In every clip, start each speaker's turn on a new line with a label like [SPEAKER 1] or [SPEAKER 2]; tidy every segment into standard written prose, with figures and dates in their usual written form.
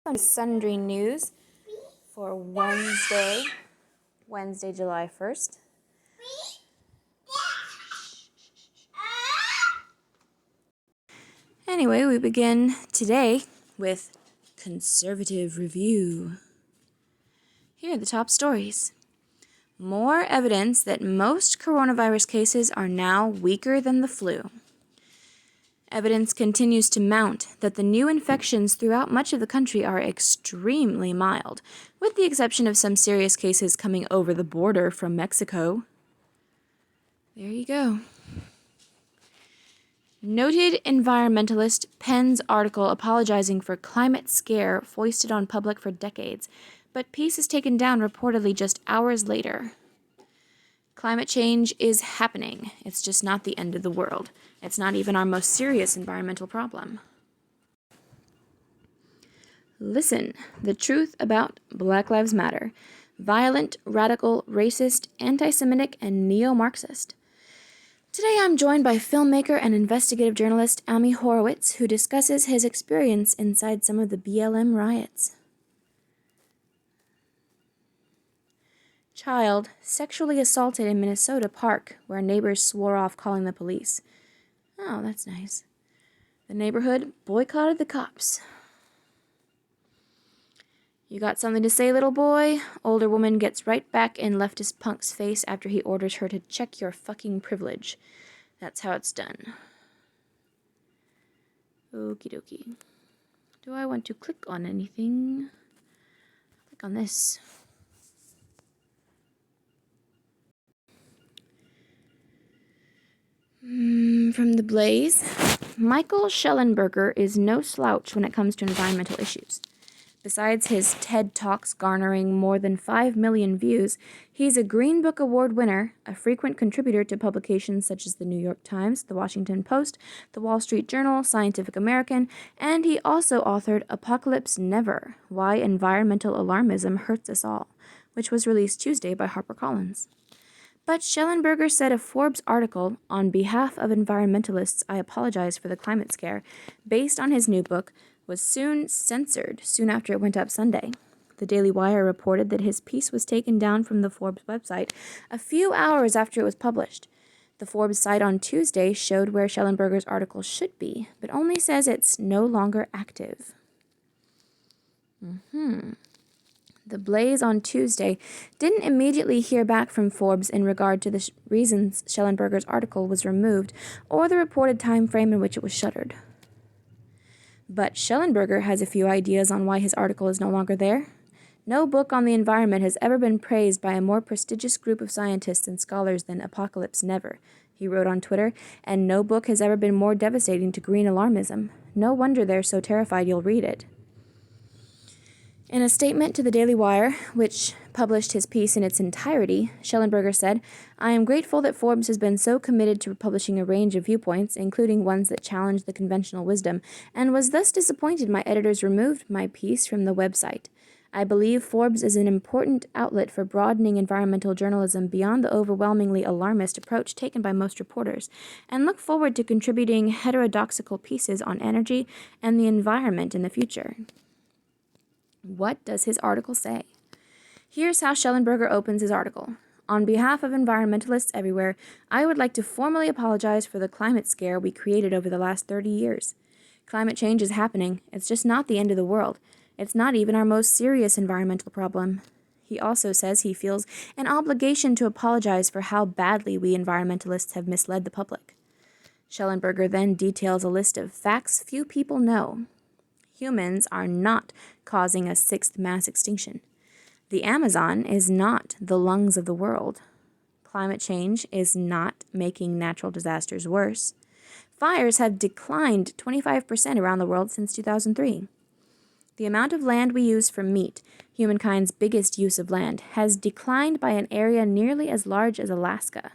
[SPEAKER 1] On Sundry News for Wednesday, July 1st. Anyway, we begin today with Conservative Review. Here are the top stories. More evidence that most coronavirus cases are now weaker than the flu. Evidence continues to mount that the new infections throughout much of the country are extremely mild, with the exception of some serious cases coming over the border from Mexico. There you go. Noted environmentalist pens article apologizing for climate scare foisted on public for decades, but piece is taken down reportedly just hours later. Climate change is happening. It's just not the end of the world. It's not even our most serious environmental problem. Listen, the truth about Black Lives Matter. Violent, radical, racist, anti-Semitic, and neo-Marxist. Today I'm joined by filmmaker and investigative journalist Ami Horowitz, who discusses his experience inside some of the BLM riots. Child sexually assaulted in Minnesota park where neighbors swore off calling the police. Oh, that's nice. The neighborhood boycotted the cops. You got something to say, little boy? Older woman gets right back in leftist punk's face after he orders her to check your fucking privilege. That's how it's done. Okie dokie. Do I want to click on anything? Click on this. From The Blaze, Michael Shellenberger is no slouch when it comes to environmental issues. Besides his TED Talks garnering more than 5 million views, he's a Green Book Award winner, a frequent contributor to publications such as the New York Times, the Washington Post, the Wall Street Journal, Scientific American, and he also authored Apocalypse Never, Why Environmental Alarmism Hurts Us All, which was released Tuesday by HarperCollins. But Shellenberger said a Forbes article, On Behalf of Environmentalists, I Apologize for the Climate Scare, based on his new book, was censored soon after it went up Sunday. The Daily Wire reported that his piece was taken down from the Forbes website a few hours after it was published. The Forbes site on Tuesday showed where Shellenberger's article should be, but only says it's no longer active. The Blaze on Tuesday didn't immediately hear back from Forbes in regard to the reasons Shellenberger's article was removed or the reported time frame in which it was shuttered. But Shellenberger has a few ideas on why his article is no longer there. No book on the environment has ever been praised by a more prestigious group of scientists and scholars than Apocalypse Never, he wrote on Twitter, and no book has ever been more devastating to green alarmism. No wonder they're so terrified you'll read it. In a statement to the Daily Wire, which published his piece in its entirety, Shellenberger said, I am grateful that Forbes has been so committed to publishing a range of viewpoints, including ones that challenge the conventional wisdom, and was thus disappointed my editors removed my piece from the website. I believe Forbes is an important outlet for broadening environmental journalism beyond the overwhelmingly alarmist approach taken by most reporters, and look forward to contributing heterodoxical pieces on energy and the environment in the future. What does his article say? Here's how Shellenberger opens his article. On behalf of environmentalists everywhere, I would like to formally apologize for the climate scare we created over the last 30 years. Climate change is happening. It's just not the end of the world. It's not even our most serious environmental problem. He also says he feels an obligation to apologize for how badly we environmentalists have misled the public. Shellenberger then details a list of facts few people know. Humans are not causing a sixth mass extinction. The Amazon is not the lungs of the world. Climate change is not making natural disasters worse. Fires have declined 25% around the world since 2003. The amount of land we use for meat, humankind's biggest use of land, has declined by an area nearly as large as Alaska.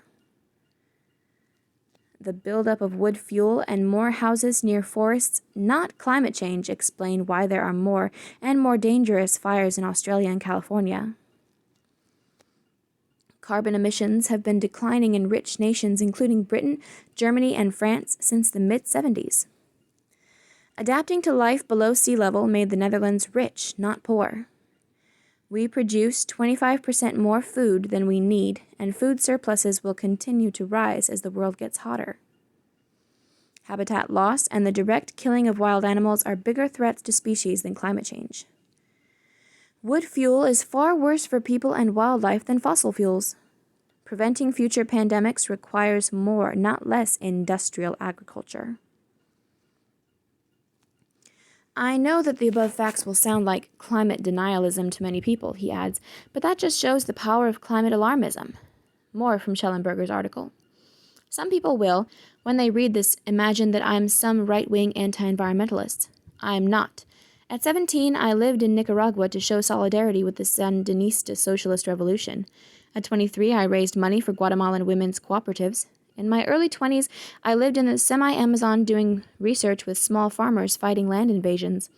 [SPEAKER 1] The buildup of wood fuel and more houses near forests, not climate change, explain why there are more and more dangerous fires in Australia and California. Carbon emissions have been declining in rich nations including Britain, Germany, and France since the mid-70s. Adapting to life below sea level made the Netherlands rich, not poor. We produce 25% more food than we need, and food surpluses will continue to rise as the world gets hotter. Habitat loss and the direct killing of wild animals are bigger threats to species than climate change. Wood fuel is far worse for people and wildlife than fossil fuels. Preventing future pandemics requires more, not less, industrial agriculture. I know that the above facts will sound like climate denialism to many people, he adds, but that just shows the power of climate alarmism. More from Shellenberger's article. Some people will, when they read this, imagine that I'm some right-wing anti-environmentalist. I am not. At 17, I lived in Nicaragua to show solidarity with the Sandinista socialist revolution. At 23, I raised money for Guatemalan women's cooperatives. In my early 20s, I lived in the semi-Amazon doing research with small farmers fighting land invasions.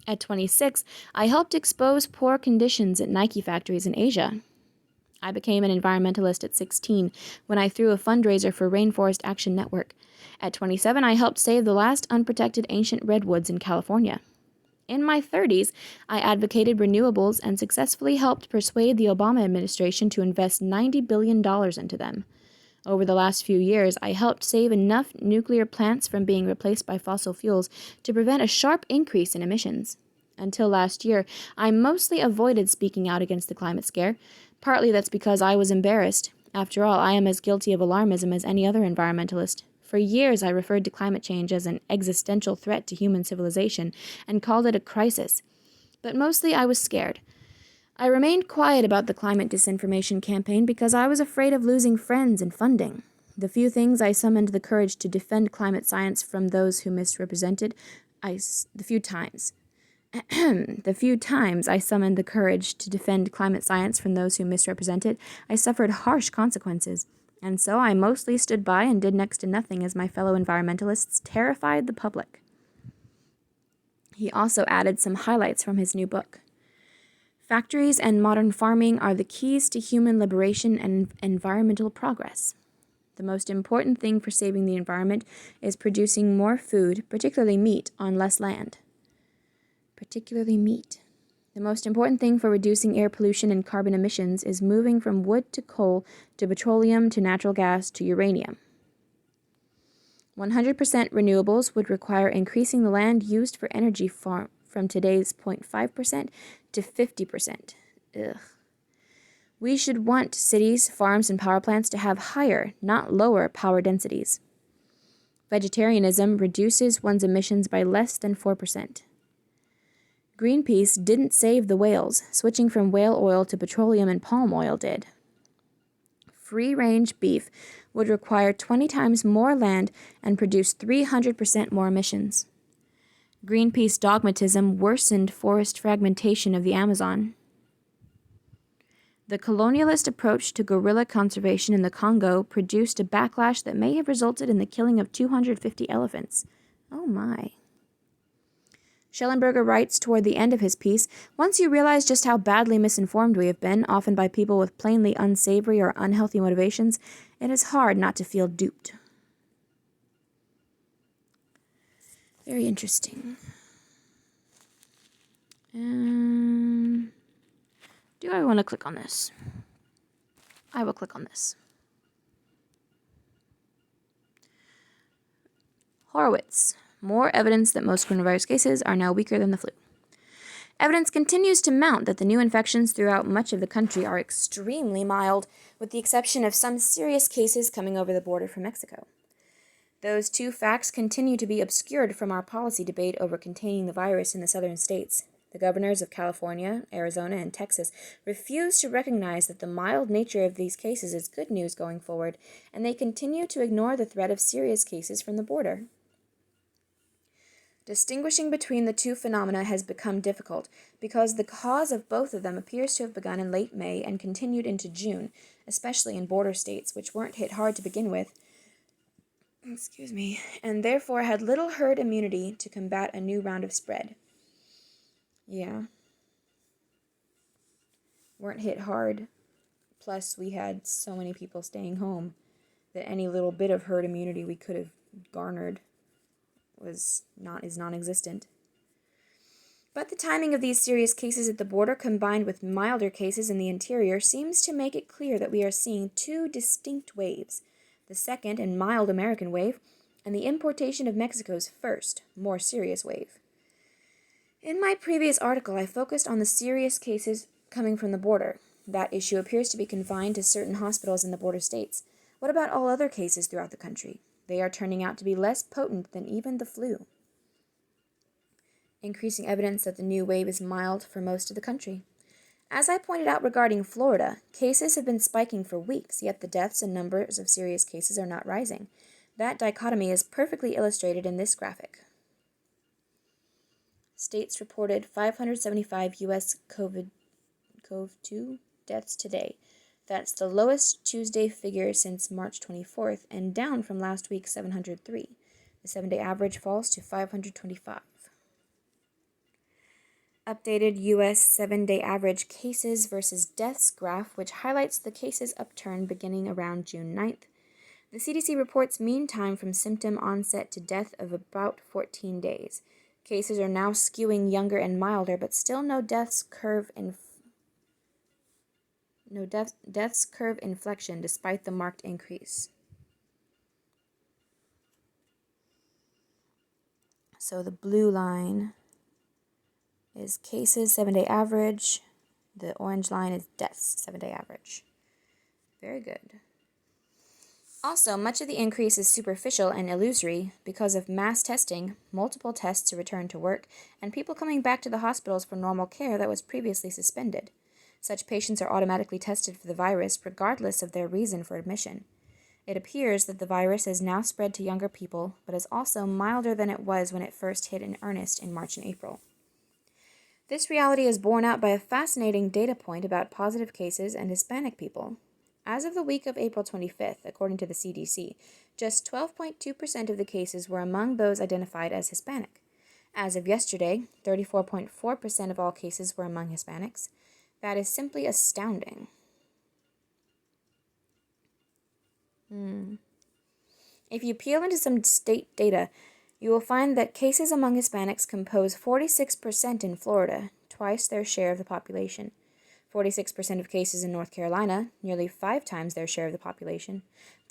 [SPEAKER 1] At 26, I helped expose poor conditions at Nike factories in Asia. I became an environmentalist at 16 when I threw a fundraiser for Rainforest Action Network. At 27, I helped save the last unprotected ancient redwoods in California. In my 30s, I advocated renewables and successfully helped persuade the Obama administration to invest $90 billion into them. Over the last few years, I helped save enough nuclear plants from being replaced by fossil fuels to prevent a sharp increase in emissions. Until last year, I mostly avoided speaking out against the climate scare. Partly that's because I was embarrassed. After all, I am as guilty of alarmism as any other environmentalist. For years, I referred to climate change as an existential threat to human civilization and called it a crisis. But mostly I was scared. I remained quiet about the climate disinformation campaign because I was afraid of losing friends and funding. The few times I summoned the courage to defend climate science from those who misrepresented, I suffered harsh consequences, and so I mostly stood by and did next to nothing as my fellow environmentalists terrified the public. He also added some highlights from his new book. Factories and modern farming are the keys to human liberation and environmental progress. The most important thing for saving the environment is producing more food, particularly meat, on less land. Particularly meat. The most important thing for reducing air pollution and carbon emissions is moving from wood to coal to petroleum to natural gas to uranium. 100% renewables would require increasing the land used for energy from today's 0.5% to 50%. Ugh. We should want cities, farms, and power plants to have higher, not lower, power densities. Vegetarianism reduces one's emissions by less than 4%. Greenpeace didn't save the whales. Switching from whale oil to petroleum and palm oil did. Free-range beef would require 20 times more land and produce 300% more emissions. Greenpeace dogmatism worsened forest fragmentation of the Amazon. The colonialist approach to gorilla conservation in the Congo produced a backlash that may have resulted in the killing of 250 elephants. Oh my. Shellenberger writes toward the end of his piece, once you realize just how badly misinformed we have been, often by people with plainly unsavory or unhealthy motivations, it is hard not to feel duped. Very interesting. Do I want to click on this? I will click on this. Horowitz. More evidence that most coronavirus cases are now weaker than the flu. Evidence continues to mount that the new infections throughout much of the country are extremely mild, with the exception of some serious cases coming over the border from Mexico. Those two facts continue to be obscured from our policy debate over containing the virus in the southern states. The governors of California, Arizona, and Texas refuse to recognize that the mild nature of these cases is good news going forward, and they continue to ignore the threat of serious cases from the border. Distinguishing between the two phenomena has become difficult because the cause of both of them appears to have begun in late May and continued into June, especially in border states, which weren't hit hard to begin with, and therefore had little herd immunity to combat a new round of spread. Yeah. Weren't hit hard. Plus, we had so many people staying home that any little bit of herd immunity we could have garnered is non-existent. But the timing of these serious cases at the border combined with milder cases in the interior seems to make it clear that we are seeing two distinct waves, the second and mild American wave, and the importation of Mexico's first, more serious wave. In my previous article, I focused on the serious cases coming from the border. That issue appears to be confined to certain hospitals in the border states. What about all other cases throughout the country? They are turning out to be less potent than even the flu. Increasing evidence that the new wave is mild for most of the country. As I pointed out regarding Florida, cases have been spiking for weeks, yet the deaths and numbers of serious cases are not rising. That dichotomy is perfectly illustrated in this graphic. States reported 575 U.S. COVID-2 deaths today. That's the lowest Tuesday figure since March 24th and down from last week's 703. The 7-day average falls to 525. Updated U.S. 7-day average cases versus deaths graph, which highlights the cases upturn beginning around June 9th. The CDC reports mean time from symptom onset to death of about 14 days. Cases are now skewing younger and milder, but still no deaths curve inflection despite the marked increase. So the blue line is cases 7-day average. The orange line is deaths 7-day average. Very good. Also, much of the increase is superficial and illusory because of mass testing, multiple tests to return to work, and people coming back to the hospitals for normal care that was previously suspended. Such patients are automatically tested for the virus regardless of their reason for admission. It appears that the virus has now spread to younger people, but is also milder than it was when it first hit in earnest in March and April. This reality is borne out by a fascinating data point about positive cases and Hispanic people. As of the week of April 25th, according to the CDC, just 12.2% of the cases were among those identified as Hispanic. As of yesterday, 34.4% of all cases were among Hispanics. That is simply astounding. If you peel into some state data, you will find that cases among Hispanics compose 46% in Florida, twice their share of the population. 46% of cases in North Carolina, nearly 5 times their share of the population,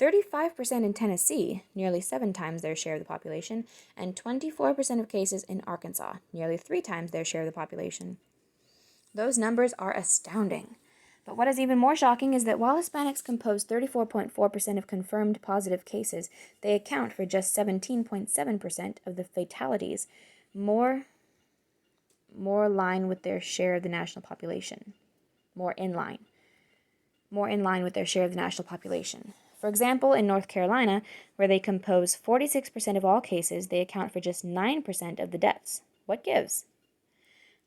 [SPEAKER 1] 35% in Tennessee, nearly 7 times their share of the population, and 24% of cases in Arkansas, nearly 3 times their share of the population. Those numbers are astounding. But what is even more shocking is that while Hispanics compose 34.4% of confirmed positive cases, they account for just 17.7% of the fatalities, more line with their share of the national population. More in line with their share of the national population. For example, in North Carolina, where they compose 46% of all cases, they account for just 9% of the deaths. What gives?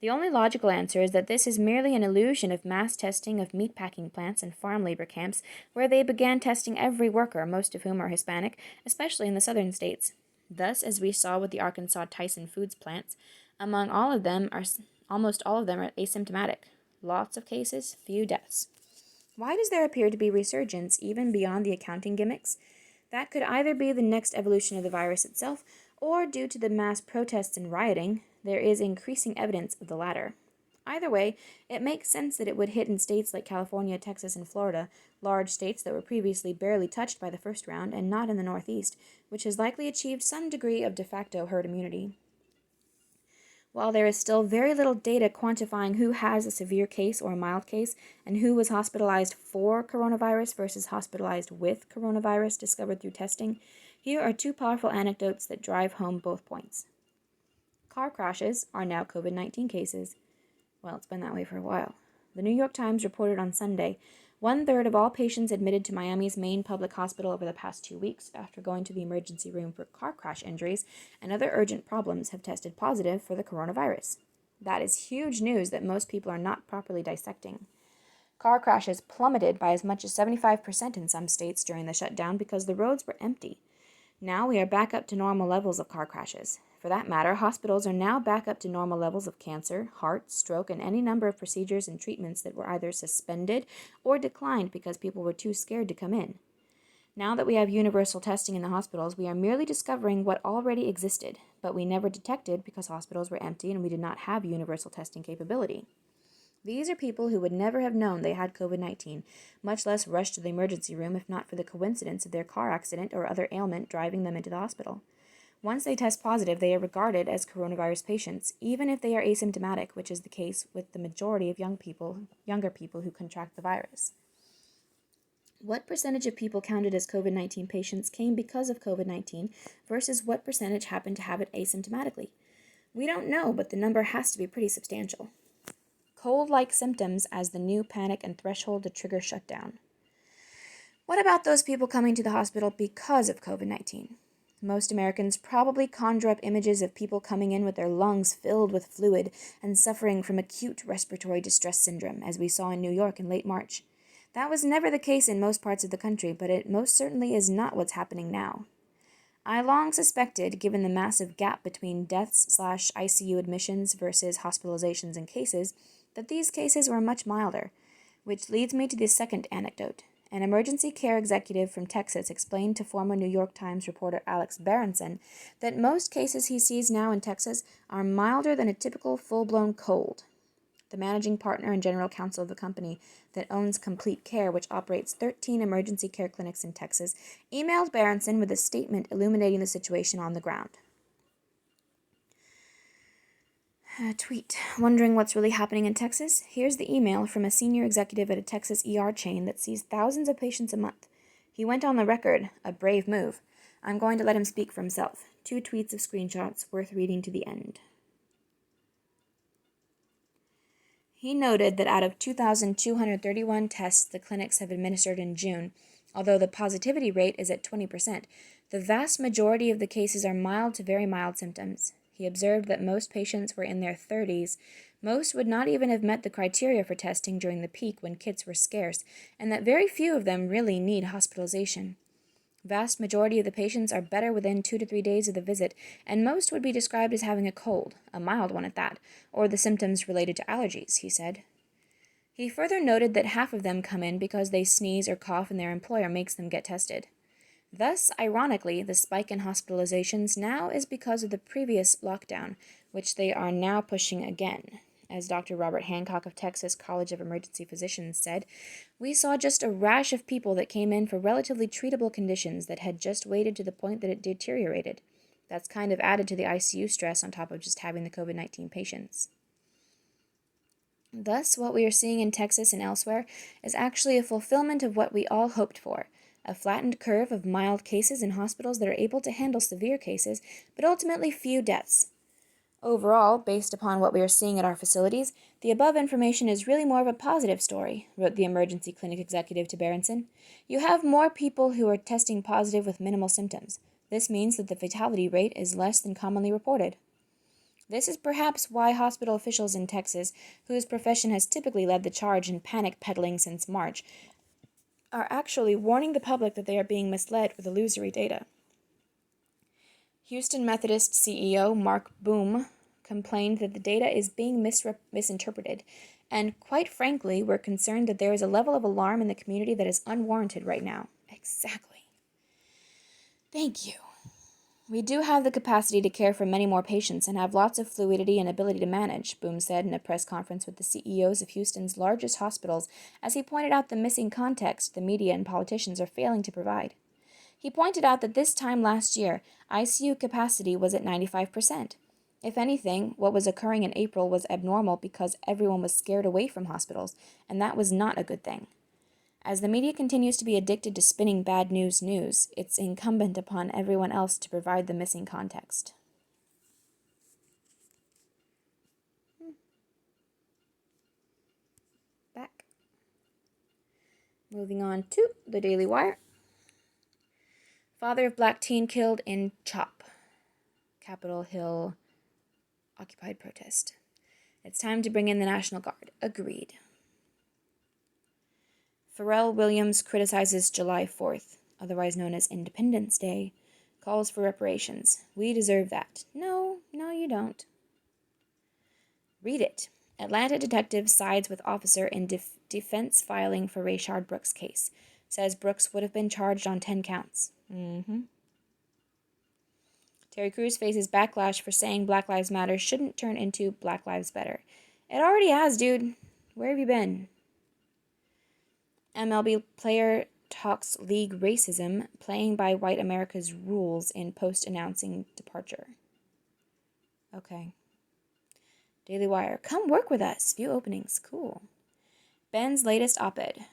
[SPEAKER 1] The only logical answer is that this is merely an illusion of mass testing of meatpacking plants and farm labor camps, where they began testing every worker, most of whom are Hispanic, especially in the southern states. Thus, as we saw with the Arkansas Tyson Foods plants, almost all of them are asymptomatic. Lots of cases, few deaths. Why does there appear to be resurgence even beyond the accounting gimmicks? That could either be the next evolution of the virus itself, or due to the mass protests and rioting, there is increasing evidence of the latter. Either way, it makes sense that it would hit in states like California, Texas, and Florida, large states that were previously barely touched by the first round, and not in the Northeast, which has likely achieved some degree of de facto herd immunity. While there is still very little data quantifying who has a severe case or a mild case, and who was hospitalized for coronavirus versus hospitalized with coronavirus discovered through testing, here are 2 powerful anecdotes that drive home both points. Car crashes are now COVID-19 cases. Well, it's been that way for a while. The New York Times reported on Sunday, 1/3 of all patients admitted to Miami's main public hospital over the past 2 weeks after going to the emergency room for car crash injuries and other urgent problems have tested positive for the coronavirus. That is huge news that most people are not properly dissecting. Car crashes plummeted by as much as 75% in some states during the shutdown because the roads were empty. Now we are back up to normal levels of car crashes. For that matter, hospitals are now back up to normal levels of cancer, heart, stroke, and any number of procedures and treatments that were either suspended or declined because people were too scared to come in. Now that we have universal testing in the hospitals, we are merely discovering what already existed. but we never detected because hospitals were empty and we did not have universal testing capability. These are people who would never have known they had COVID-19, much less rushed to the emergency room if not for the coincidence of their car accident or other ailment driving them into the hospital. Once they test positive, they are regarded as coronavirus patients, even if they are asymptomatic, which is the case with the majority of younger people who contract the virus. What percentage of people counted as COVID-19 patients came because of COVID-19 versus what percentage happened to have it asymptomatically? We don't know, but the number has to be pretty substantial. Cold-like symptoms as the new panic and threshold to trigger shutdown. What about those people coming to the hospital because of COVID-19? Most Americans probably conjure up images of people coming in with their lungs filled with fluid and suffering from acute respiratory distress syndrome, as we saw in New York in late March. That was never the case in most parts of the country, but it most certainly is not what's happening now. I long suspected, given the massive gap between deaths/ICU admissions versus hospitalizations and cases, that these cases were much milder, which leads me to the second anecdote. An emergency care executive from Texas explained to former New York Times reporter Alex Berenson that most cases he sees now in Texas are milder than a typical full-blown cold. The managing partner and general counsel of the company that owns Complete Care, which operates 13 emergency care clinics in Texas, emailed Berenson with a statement illuminating the situation on the ground. Tweet. Wondering what's really happening in Texas? Here's the email from a senior executive at a Texas ER chain that sees thousands of patients a month. He went on the record, a brave move. I'm going to let him speak for himself. 2 tweets of screenshots worth reading to the end. He noted that out of 2,231 tests the clinics have administered in June, although the positivity rate is at 20%, the vast majority of the cases are mild to very mild symptoms. He observed that most patients were in their 30s. Most would not even have met the criteria for testing during the peak when kits were scarce, and that very few of them really need hospitalization. Vast majority of the patients are better within 2 to 3 days of the visit, and most would be described as having a cold, a mild one at that, or the symptoms related to allergies, he said. He further noted that half of them come in because they sneeze or cough and their employer makes them get tested. Thus, ironically, the spike in hospitalizations now is because of the previous lockdown, which they are now pushing again. As Dr. Robert Hancock of Texas College of Emergency Physicians said, we saw just a rash of people that came in for relatively treatable conditions that had just waited to the point that it deteriorated. That's kind of added to the ICU stress on top of just having the COVID-19 patients. Thus, what we are seeing in Texas and elsewhere is actually a fulfillment of what we all hoped for. A flattened curve of mild cases in hospitals that are able to handle severe cases, but ultimately few deaths. Overall, based upon what we are seeing at our facilities, the above information is really more of a positive story, wrote the emergency clinic executive to Berenson. You have more people who are testing positive with minimal symptoms. This means that the fatality rate is less than commonly reported. This is perhaps why hospital officials in Texas, whose profession has typically led the charge in panic peddling since March, are actually warning the public that they are being misled with illusory data. Houston Methodist CEO Mark Boom complained that the data is being misinterpreted, and quite frankly, we're concerned that there is a level of alarm in the community that is unwarranted right now. Exactly. Thank you. We do have the capacity to care for many more patients and have lots of fluidity and ability to manage, Boom said in a press conference with the CEOs of Houston's largest hospitals as he pointed out the missing context the media and politicians are failing to provide. He pointed out that this time last year, ICU capacity was at 95%. If anything, what was occurring in April was abnormal because everyone was scared away from hospitals, and that was not a good thing. As the media continues to be addicted to spinning bad news, it's incumbent upon everyone else to provide the missing context. Back. Moving on to the Daily Wire. Father of black teen killed in CHOP, Capitol Hill occupied protest. It's time to bring in the National Guard. Agreed. Pharrell Williams criticizes July 4th, otherwise known as Independence Day, calls for reparations. We deserve that. No, you don't. Read it. Atlanta detective sides with officer in defense filing for Rayshard Brooks case. Says Brooks would have been charged on 10 counts. Terry Crews faces backlash for saying Black Lives Matter shouldn't turn into Black Lives Better. It already has, dude. Where have you been? MLB player talks league racism, playing by white America's rules in post-announcing departure. Okay. Daily Wire. Come work with us. Few openings. Cool. Ben's latest op-ed.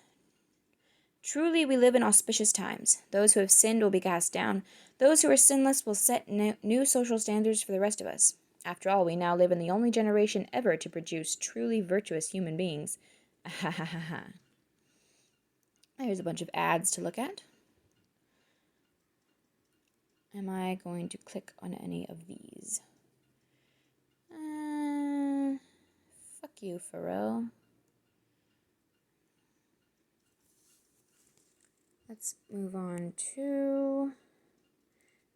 [SPEAKER 1] Truly, we live in auspicious times. Those who have sinned will be cast down. Those who are sinless will set new social standards for the rest of us. After all, we now live in the only generation ever to produce truly virtuous human beings. There's a bunch of ads to look at. Am I going to click on any of these? Fuck you, Pharrell. Let's move on to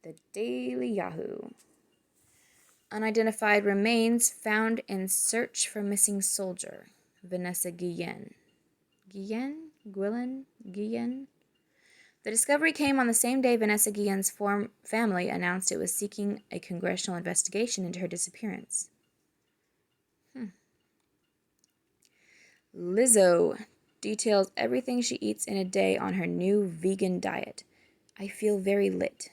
[SPEAKER 1] the Daily Yahoo. Unidentified remains found in search for missing soldier. Vanessa Guillen. Guillen? The discovery came on the same day Vanessa Guillen's family announced it was seeking a congressional investigation into her disappearance. Lizzo details everything she eats in a day on her new vegan diet. I feel very lit.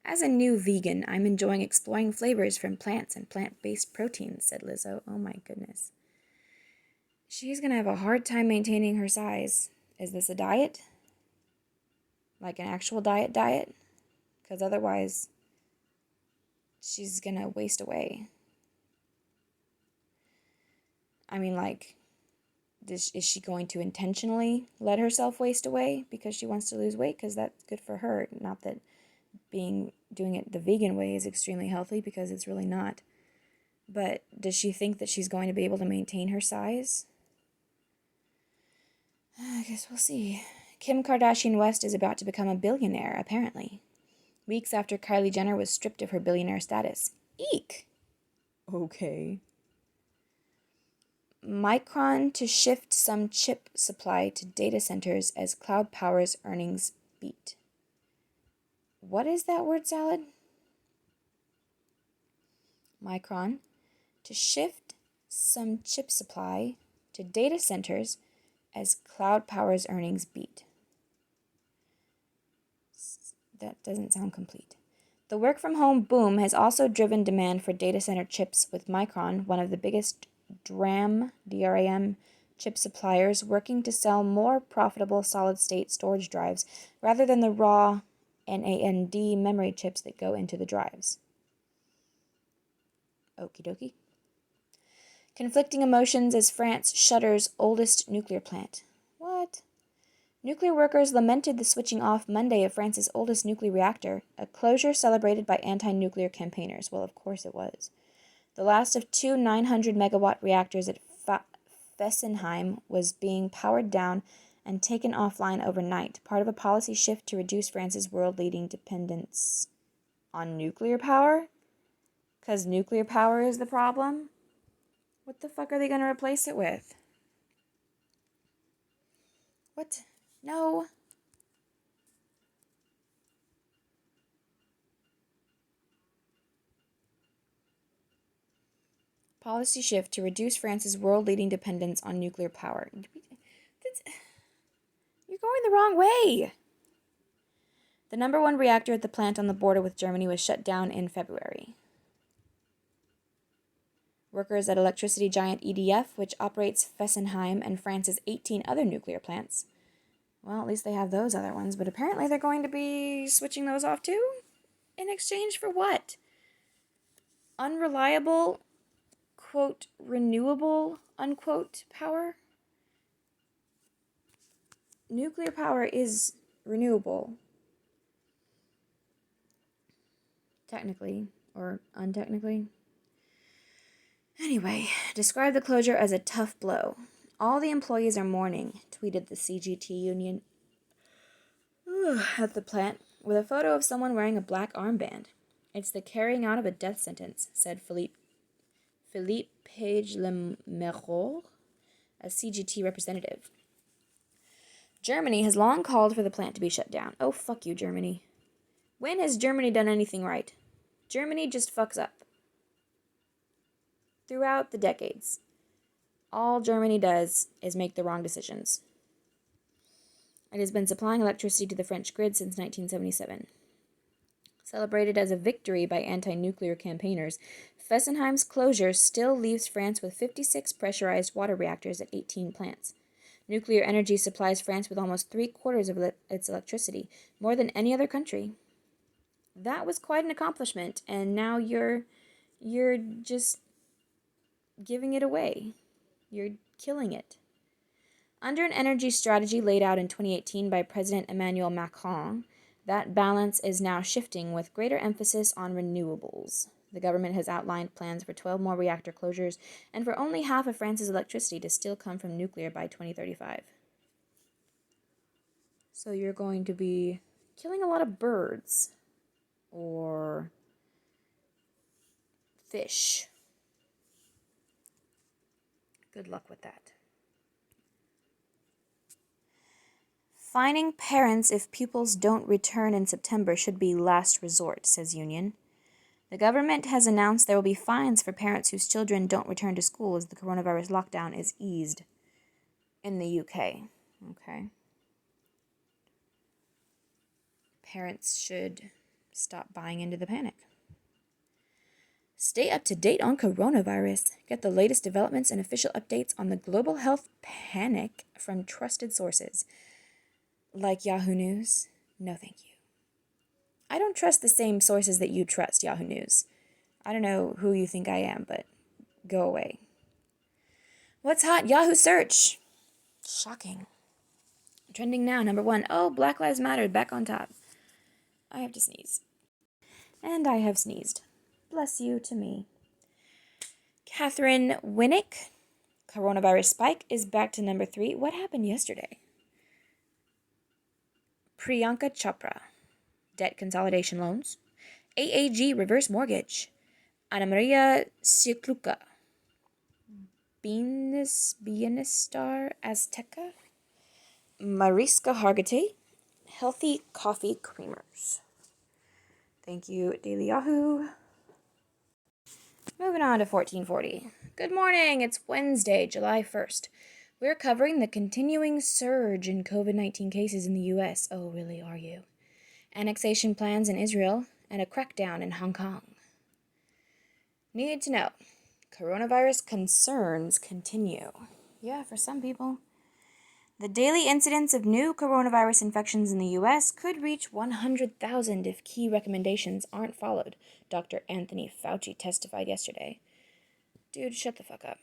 [SPEAKER 1] As a new vegan, I'm enjoying exploring flavors from plants and plant-based proteins, said Lizzo. Oh my goodness. She's going to have a hard time maintaining her size. Is this a diet? Like an actual diet? Because otherwise, she's going to waste away. I mean, like, is she going to intentionally let herself waste away because she wants to lose weight? Because that's good for her. Not that doing it the vegan way is extremely healthy, because it's really not. But does she think that she's going to be able to maintain her size? I guess we'll see. Kim Kardashian West is about to become a billionaire, apparently. Weeks after Kylie Jenner was stripped of her billionaire status. Eek! Okay. Micron to shift some chip supply to data centers as cloud powers earnings beat. What is that word salad? Micron to shift some chip supply to data centers as cloud powers earnings beat. That doesn't sound complete. The work-from-home boom has also driven demand for data center chips, with Micron, one of the biggest DRAM chip suppliers, working to sell more profitable solid-state storage drives rather than the raw NAND memory chips that go into the drives. Okie dokie. Conflicting emotions as France shutters oldest nuclear plant. What? Nuclear workers lamented the switching off Monday of France's oldest nuclear reactor, a closure celebrated by anti-nuclear campaigners. Well, of course it was. The last of two 900-megawatt reactors at Fessenheim was being powered down and taken offline overnight, part of a policy shift to reduce France's world-leading dependence on nuclear power? Because nuclear power is the problem? What the fuck are they going to replace it with? What? No. Policy shift to reduce France's world-leading dependence on nuclear power. You're going the wrong way. The number one reactor at the plant on the border with Germany was shut down in February. Workers at electricity giant EDF, which operates Fessenheim and France's 18 other nuclear plants. Well, at least they have those other ones, but apparently they're going to be switching those off too? In exchange for what? Unreliable, quote, renewable, unquote, power? Nuclear power is renewable. Technically, or untechnically. Anyway, describe the closure as a tough blow. All the employees are mourning, tweeted the CGT union at the plant, with a photo of someone wearing a black armband. It's the carrying out of a death sentence, said Philippe Page-Lemeraux, a CGT representative. Germany has long called for the plant to be shut down. Oh, fuck you, Germany. When has Germany done anything right? Germany just fucks up. Throughout the decades, all Germany does is make the wrong decisions. It has been supplying electricity to the French grid since 1977. Celebrated as a victory by anti-nuclear campaigners, Fessenheim's closure still leaves France with 56 pressurized water reactors at 18 plants. Nuclear energy supplies France with almost 3/4 of its electricity, more than any other country. That was quite an accomplishment, and now you're just giving it away. You're killing it. Under an energy strategy laid out in 2018 by President Emmanuel Macron, that balance is now shifting with greater emphasis on renewables. The government has outlined plans for 12 more reactor closures and for only half of France's electricity to still come from nuclear by 2035. So you're going to be killing a lot of birds or fish. Good luck with that. Fining parents if pupils don't return in September should be last resort, says union. The government has announced there will be fines for parents whose children don't return to school as the coronavirus lockdown is eased in the UK. Okay. Parents should stop buying into the panic. Stay up to date on coronavirus. Get the latest developments and official updates on the global health panic from trusted sources. Like Yahoo News? No, thank you. I don't trust the same sources that you trust, Yahoo News. I don't know who you think I am, but go away. What's hot? Yahoo search. Shocking. Trending now, number 1. Oh, Black Lives Matter, back on top. I have to sneeze. And I have sneezed. Bless you to me. Catherine Winnick. Coronavirus spike is back to number 3. What happened yesterday? Priyanka Chopra. Debt consolidation loans. AAG reverse mortgage. Ana Maria Cicluca. Bienestar Azteca. Mariska Hargitay. Healthy coffee creamers. Thank you, Daily Yahoo. Moving on to 1440. Good morning, it's Wednesday, July 1st. We're covering the continuing surge in COVID-19 cases in the U.S. Oh, really, are you? Annexation plans in Israel, and a crackdown in Hong Kong. Needed to know. Coronavirus concerns continue. Yeah, for some people. The daily incidence of new coronavirus infections in the U.S. could reach 100,000 if key recommendations aren't followed, Dr. Anthony Fauci testified yesterday. Dude, shut the fuck up.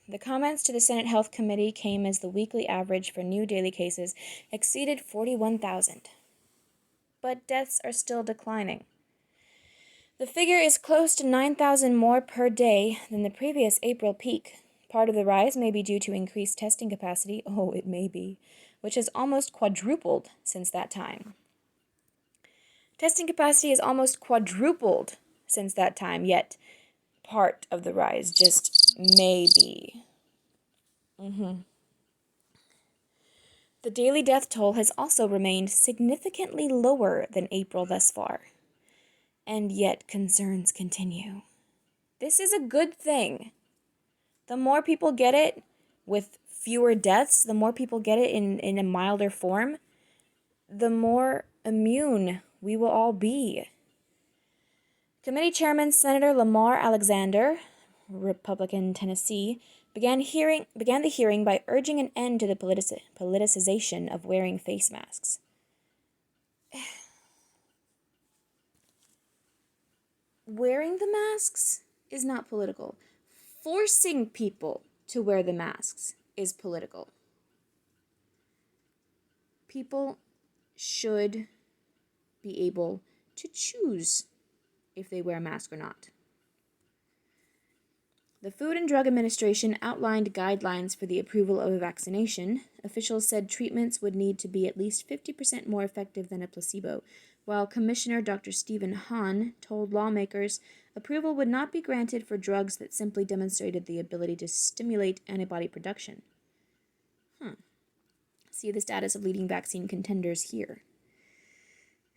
[SPEAKER 1] The comments to the Senate Health Committee came as the weekly average for new daily cases exceeded 41,000. But deaths are still declining. The figure is close to 9,000 more per day than the previous April peak. Part of the rise may be due to increased testing capacity, oh, it may be, which has almost quadrupled since that time. Testing capacity has almost quadrupled since that time, yet part of the rise just may be. The daily death toll has also remained significantly lower than April thus far. And yet concerns continue. This is a good thing. The more people get it with fewer deaths, the more people get it in a milder form, the more immune we will all be. Committee Chairman Senator Lamar Alexander, Republican Tennessee, began the hearing by urging an end to the politicization of wearing face masks. Wearing the masks is not political. Forcing people to wear the masks is political. People should be able to choose if they wear a mask or not. The Food and Drug Administration outlined guidelines for the approval of a vaccination. Officials said treatments would need to be at least 50% more effective than a placebo, while Commissioner Dr. Stephen Hahn told lawmakers approval would not be granted for drugs that simply demonstrated the ability to stimulate antibody production. See the status of leading vaccine contenders here.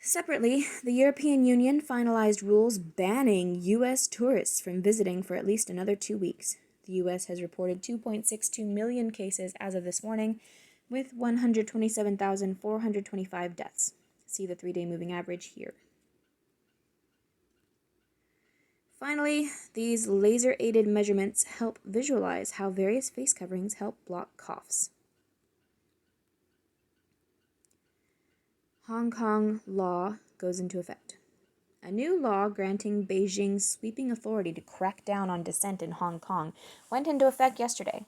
[SPEAKER 1] Separately, the European Union finalized rules banning U.S. tourists from visiting for at least another 2 weeks. The U.S. has reported 2.62 million cases as of this morning, with 127,425 deaths. See the 3-day moving average here. Finally, these laser-aided measurements help visualize how various face coverings help block coughs. Hong Kong law goes into effect. A new law granting Beijing's sweeping authority to crack down on dissent in Hong Kong went into effect yesterday.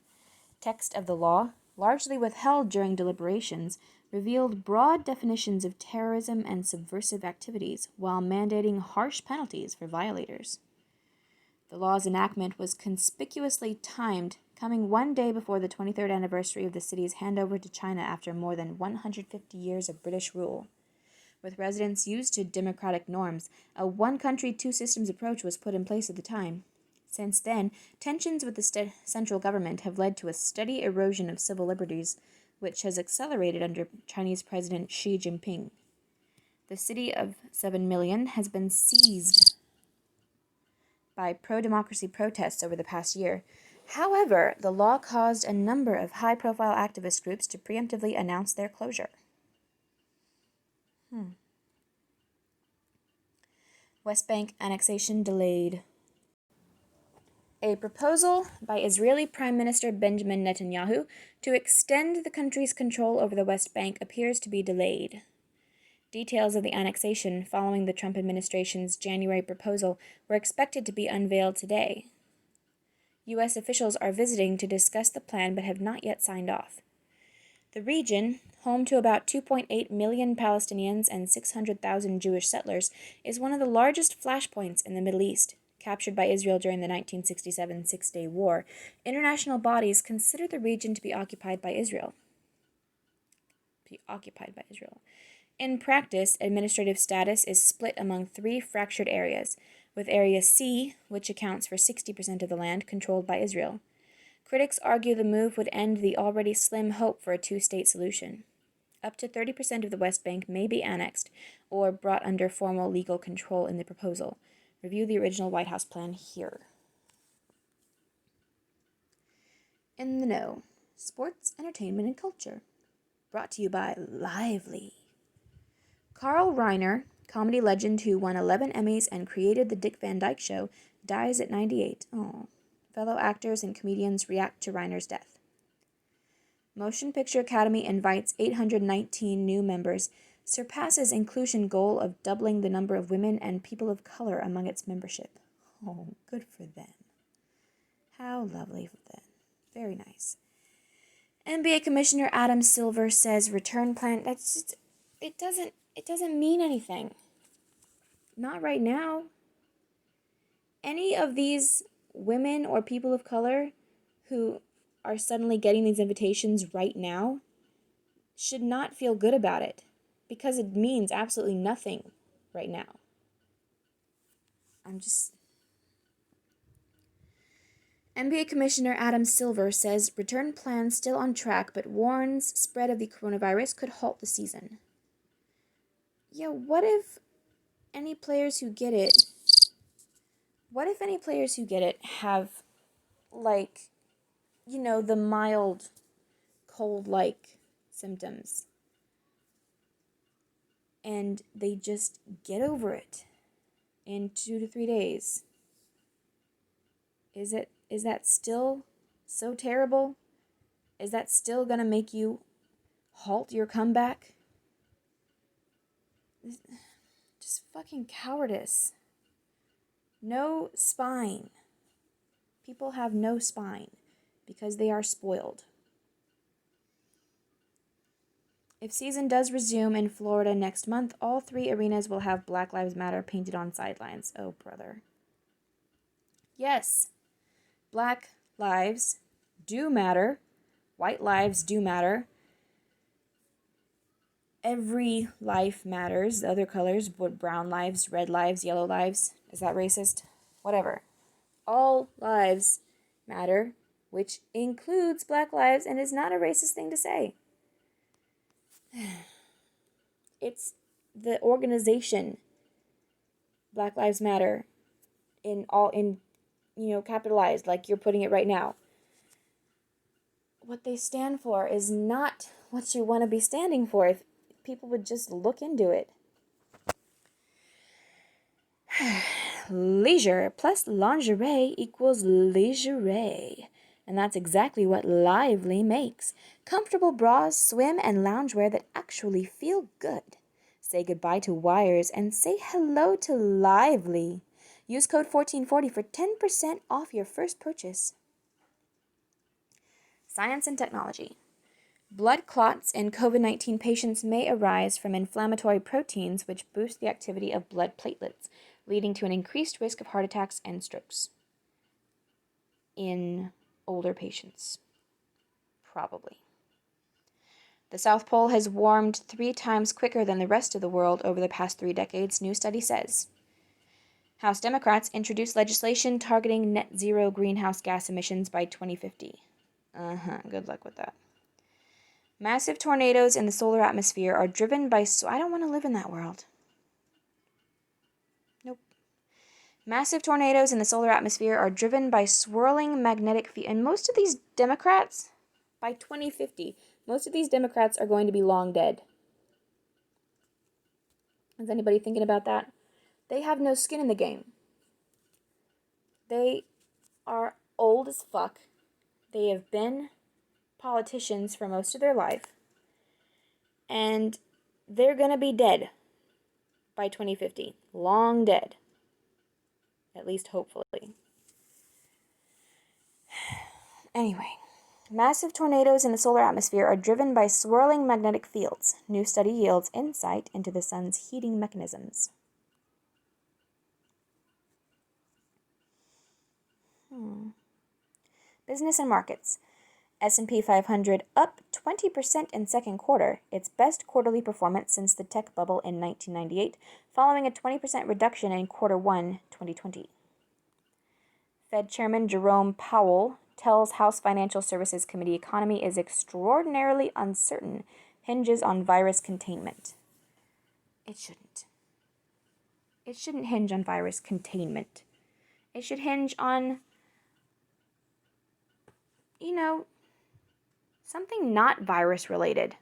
[SPEAKER 1] Text of the law, largely withheld during deliberations, revealed broad definitions of terrorism and subversive activities while mandating harsh penalties for violators. The law's enactment was conspicuously timed, coming one day before the 23rd anniversary of the city's handover to China after more than 150 years of British rule. With residents used to democratic norms, a one-country, two-systems approach was put in place at the time. Since then, tensions with the central government have led to a steady erosion of civil liberties, which has accelerated under Chinese President Xi Jinping. The city of 7 million has been seized by pro-democracy protests over the past year. However, the law caused a number of high-profile activist groups to preemptively announce their closure. West Bank annexation delayed. A proposal by Israeli Prime Minister Benjamin Netanyahu to extend the country's control over the West Bank appears to be delayed. Details of the annexation following the Trump administration's January proposal were expected to be unveiled today. U.S. officials are visiting to discuss the plan but have not yet signed off. The region, home to about 2.8 million Palestinians and 600,000 Jewish settlers, is one of the largest flashpoints in the Middle East. Captured by Israel during the 1967 Six-Day War, international bodies consider the region to be occupied by Israel. In practice, administrative status is split among 3 fractured areas, with Area C, which accounts for 60% of the land, controlled by Israel. Critics argue the move would end the already slim hope for a two-state solution. Up to 30% of the West Bank may be annexed or brought under formal legal control in the proposal. Review the original White House plan here. In the Know, sports, entertainment, and culture. Brought to you by Lively. Carl Reiner, comedy legend who won 11 Emmys and created The Dick Van Dyke Show, dies at 98. Aww. Fellow actors and comedians react to Reiner's death. Motion Picture Academy invites 819 new members, surpasses inclusion goal of doubling the number of women and people of color among its membership. Oh, good for them. How lovely for them. Very nice. NBA Commissioner Adam Silver says return plan. It doesn't mean anything. Not right now. Any of these women or people of color who are suddenly getting these invitations right now should not feel good about it, because it means absolutely nothing right now. NBA Commissioner Adam Silver says return plans still on track, but warns spread of the coronavirus could halt the season. Yeah, what if any players who get it have, the mild cold-like symptoms, and they just get over it in 2 to 3 days? Is that still so terrible? Is that still gonna make you halt your comeback? Just fucking cowardice. No spine. People have no spine because they are spoiled. If season does resume in Florida next month, all 3 arenas will have Black Lives Matter painted on sidelines. Oh, brother. Yes, Black lives do matter. White lives do matter. Every life matters. The other colors, brown lives, red lives, yellow lives. Is that racist? Whatever. All lives matter, which includes Black lives, and is not a racist thing to say. the organization Black Lives Matter capitalized like you're putting it right now. What they stand for is not what you want to be standing for if people would just look into it. Leisure plus lingerie equals lingerie. And that's exactly what Lively makes. Comfortable bras, swim, and loungewear that actually feel good. Say goodbye to wires and say hello to Lively. Use code 1440 for 10% off your first purchase. Science and technology. Blood clots in COVID-19 patients may arise from inflammatory proteins which boost the activity of blood platelets, leading to an increased risk of heart attacks and strokes. In older patients. Probably. The South Pole has warmed 3 times quicker than the rest of the world over the past 3 decades, new study says. House Democrats introduced legislation targeting net zero greenhouse gas emissions by 2050. Good luck with that. Massive tornadoes in the solar atmosphere are driven by... I don't want to live in that world. Nope. Massive tornadoes in the solar atmosphere are driven by swirling magnetic fields. And most of these Democrats, by 2050, most of these Democrats are going to be long dead. Is anybody thinking about that? They have no skin in the game. They are old as fuck. They have been politicians for most of their life. And they're going to be dead by 2050. Long dead. At least hopefully. Anyway, massive tornadoes in the solar atmosphere are driven by swirling magnetic fields. New study yields insight into the sun's heating mechanisms. Business and markets. S&P 500 up 20% in second quarter, its best quarterly performance since the tech bubble in 1998, following a 20% reduction in quarter 1, 2020. Fed Chairman Jerome Powell tells House Financial Services Committee economy is extraordinarily uncertain, hinges on virus containment. It shouldn't. It shouldn't hinge on virus containment. It should hinge on, something not virus related.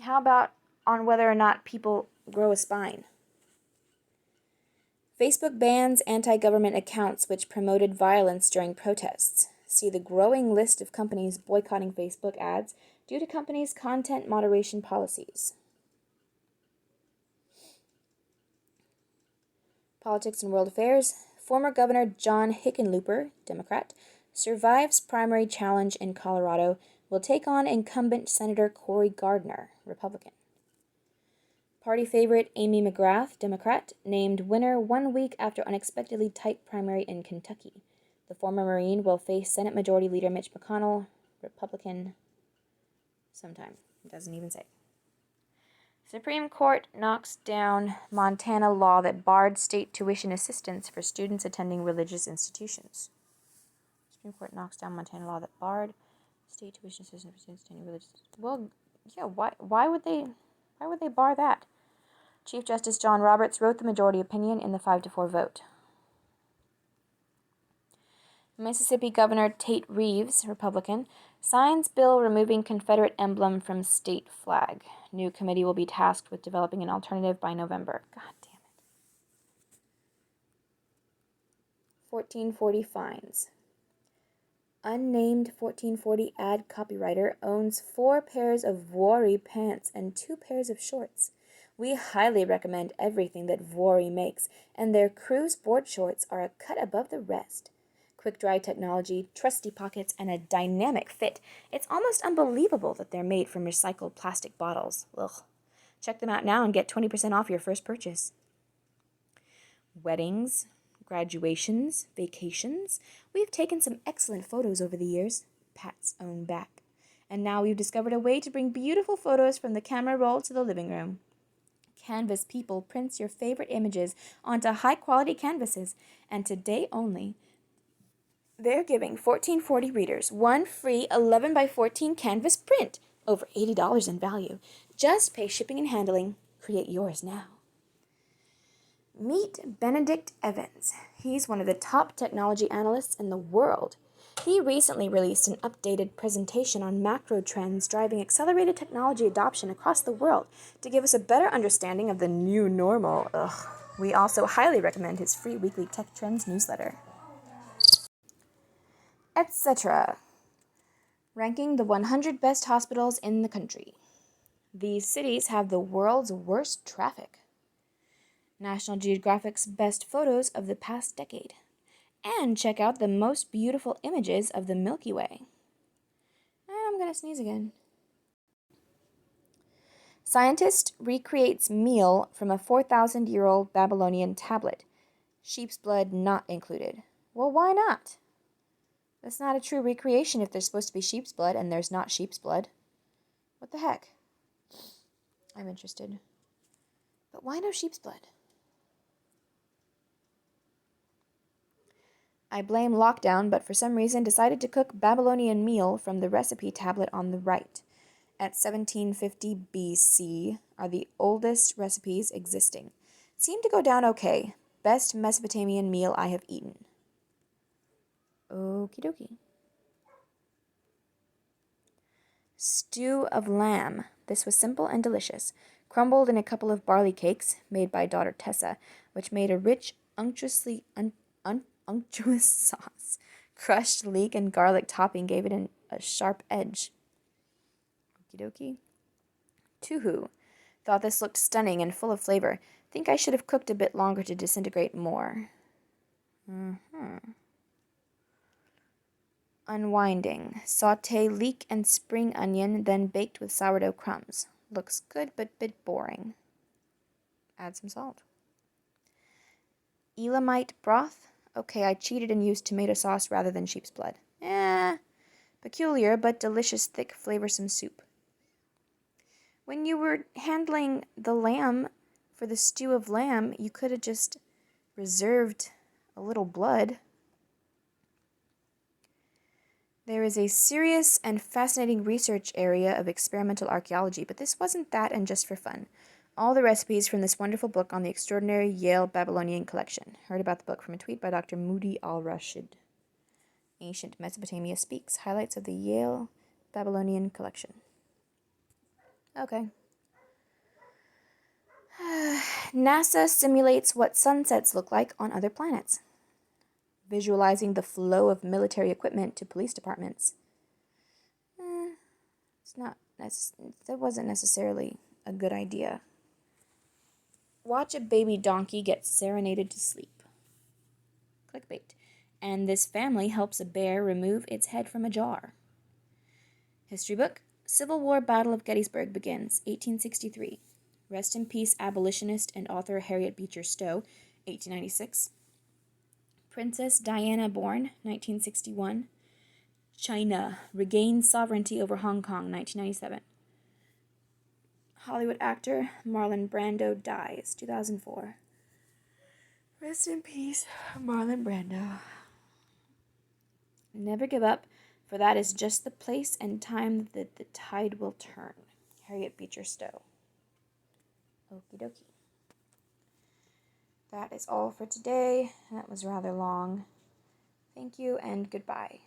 [SPEAKER 1] How about on whether or not people grow a spine? Facebook bans anti-government accounts which promoted violence during protests. See the growing list of companies boycotting Facebook ads due to companies' content moderation policies. Politics and world affairs. Former Governor John Hickenlooper, Democrat, survives primary challenge in Colorado, will take on incumbent Senator Cory Gardner, Republican. Party favorite Amy McGrath, Democrat, named winner 1 week after unexpectedly tight primary in Kentucky. The former Marine will face Senate Majority Leader Mitch McConnell, Republican, sometime. It doesn't even say. Supreme Court knocks down Montana law that barred state tuition assistance for students attending religious institutions. Supreme Court knocks down Montana law that barred state tuition assistance for students attending religious institutions. Well, yeah, why would they bar that? Chief Justice John Roberts wrote the majority opinion in the 5-4 vote. Mississippi Governor Tate Reeves, Republican, signs bill removing Confederate emblem from state flag. New committee will be tasked with developing an alternative by November. God damn it. 1440 fines. Unnamed 1440 ad copywriter owns 4 pairs of Vuori pants and 2 pairs of shorts. We highly recommend everything that Vuori makes, and their cruise board shorts are a cut above the rest. Quick dry technology, trusty pockets, and a dynamic fit. It's almost unbelievable that they're made from recycled plastic bottles. Ugh. Check them out now and get 20% off your first purchase. Weddings, graduations, vacations. We've taken some excellent photos over the years. Pat's own back. And now we've discovered a way to bring beautiful photos from the camera roll to the living room. Canvas People prints your favorite images onto high-quality canvases, and today only, they're giving 1440 readers 1 free 11 by 14 canvas print, over $80 in value. Just pay shipping and handling. Create yours now. Meet Benedict Evans. He's one of the top technology analysts in the world. He recently released an updated presentation on macro trends driving accelerated technology adoption across the world to give us a better understanding of the new normal. We also highly recommend his free weekly Tech Trends newsletter. Etc. Ranking the 100 best hospitals in the country. These cities have the world's worst traffic. National Geographic's best photos of the past decade. And check out the most beautiful images of the Milky Way. And I'm gonna sneeze again. Scientist recreates meal from a 4,000-year-old Babylonian tablet. Sheep's blood not included. Well, why not? That's not a true recreation if there's supposed to be sheep's blood and there's not sheep's blood. What the heck? I'm interested. But why no sheep's blood? I blame lockdown, but for some reason decided to cook Babylonian meal from the recipe tablet on the right. At 1750 BC are the oldest recipes existing. Seem to go down okay. Best Mesopotamian meal I have eaten. Okie dokie. Stew of lamb. This was simple and delicious. Crumbled in a couple of barley cakes made by daughter Tessa, which made a rich, unctuous sauce. Crushed leek and garlic topping gave it a sharp edge. Okie dokie. Tuhu. Thought this looked stunning and full of flavor. Think I should have cooked a bit longer to disintegrate more. Unwinding. Sauté leek and spring onion, then baked with sourdough crumbs. Looks good, but bit boring. Add some salt. Elamite broth. Okay, I cheated and used tomato sauce rather than sheep's blood. Peculiar, but delicious, thick, flavorsome soup. When you were handling the lamb for the stew of lamb, you could have just reserved a little blood. There is a serious and fascinating research area of experimental archaeology, but this wasn't that and just for fun. All the recipes from this wonderful book on the extraordinary Yale Babylonian collection. Heard about the book from a tweet by Dr. Moody Al-Rashid. Ancient Mesopotamia Speaks. Highlights of the Yale Babylonian collection. Okay. NASA simulates what sunsets look like on other planets. Visualizing the flow of military equipment to police departments. That wasn't necessarily a good idea. Watch a baby donkey get serenaded to sleep. Clickbait. And this family helps a bear remove its head from a jar. History book. Civil War Battle of Gettysburg begins, 1863. Rest in peace abolitionist and author Harriet Beecher Stowe, 1896. Princess Diana born, 1961. China regains sovereignty over Hong Kong, 1997. Hollywood actor Marlon Brando dies, 2004. Rest in peace, Marlon Brando. Never give up, for that is just the place and time that the tide will turn. Harriet Beecher Stowe. Okie dokie. That is all for today. That was rather long. Thank you and goodbye.